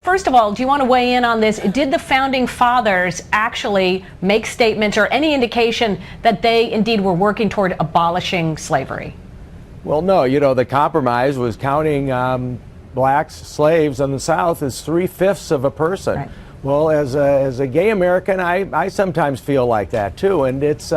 First of all, do you want to weigh in on this? Did the founding fathers actually make statements or any indication that they indeed were working toward abolishing slavery? Well, no. The compromise was counting blacks, slaves in the South as 3/5 of a person. Right. Well, as a gay American, I sometimes feel like that too. And it's,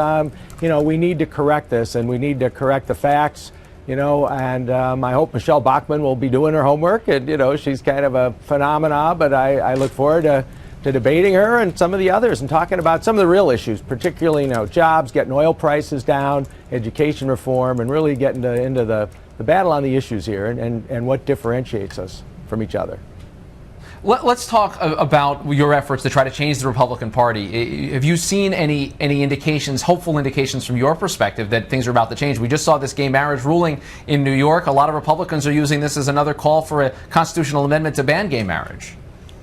we need to correct this, and we need to correct the facts. And I hope Michelle Bachmann will be doing her homework. And, she's kind of a phenomena, but I look forward to debating her and some of the others and talking about some of the real issues, particularly, jobs, getting oil prices down, education reform, and really getting into the battle on the issues here and what differentiates us from each other. Let's talk about your efforts to try to change the Republican Party. Have you seen any indications, hopeful indications from your perspective that things are about to change? We just saw this gay marriage ruling in New York. A lot of Republicans are using this as another call for a constitutional amendment to ban gay marriage.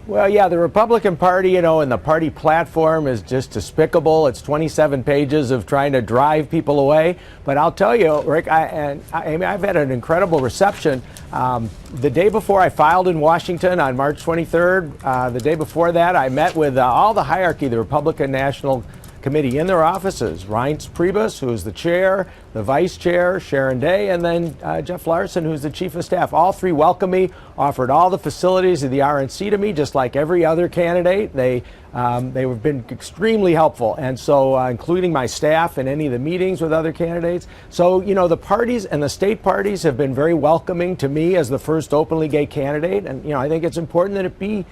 Well, yeah, the Republican Party, and the party platform is just despicable. It's 27 pages of trying to drive people away. But I'll tell you, Rick, I've had an incredible reception. The day before I filed in Washington on March 23rd, the day before that, I met with all the hierarchy, the Republican National Committee in their offices. Reince Priebus, who is the chair, the vice chair, Sharon Day, and then Jeff Larson, who's the chief of staff. All three welcomed me, offered all the facilities of the RNC to me, just like every other candidate. They have been extremely helpful, and so including my staff in any of the meetings with other candidates. So, the parties and the state parties have been very welcoming to me as the first openly gay candidate, and I think it's important that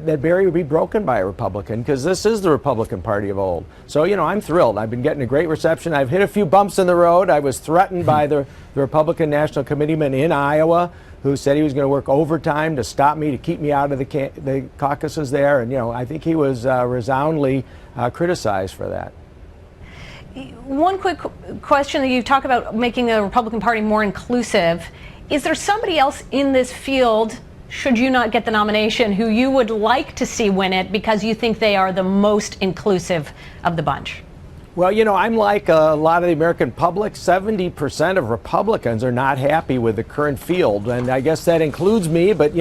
that barrier would be broken by a Republican, because this is the Republican Party of old. So, I'm thrilled. I've been getting a great reception. I've hit a few bumps in the road. I was threatened by the Republican National Committeeman in Iowa, who said he was going to work overtime to stop me, to keep me out of the caucuses there. And, I think he was resoundingly criticized for that. One quick question that you talk about making the Republican Party more inclusive. Is there somebody else in this field, should you not get the nomination, who you would like to see win it because you think they are the most inclusive of the bunch? Well, I'm like a lot of the American public. 70% of Republicans are not happy with the current field. And I guess that includes me, but,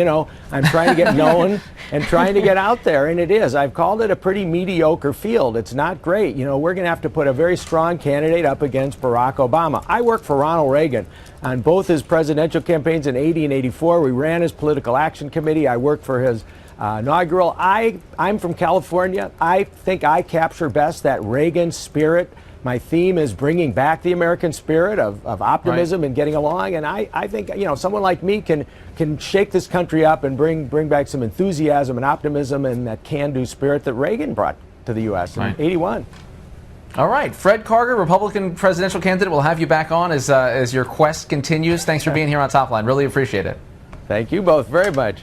I'm trying to get known and trying to get out there. And it is. I've called it a pretty mediocre field. It's not great. We're going to have to put a very strong candidate up against Barack Obama. I worked for Ronald Reagan on both his presidential campaigns in 80 and 84. We ran his political action committee. I worked for his inaugural. I'm from California. I think I capture best that Reagan spirit. My theme is bringing back the American spirit of optimism, right, and getting along. And I think someone like me can shake this country up and bring back some enthusiasm and optimism and that can-do spirit that Reagan brought to the U.S. in '81. All right, Fred Karger, Republican presidential candidate. We'll have you back on as your quest continues. Thanks for being here on Top Line. Really appreciate it. Thank you both very much.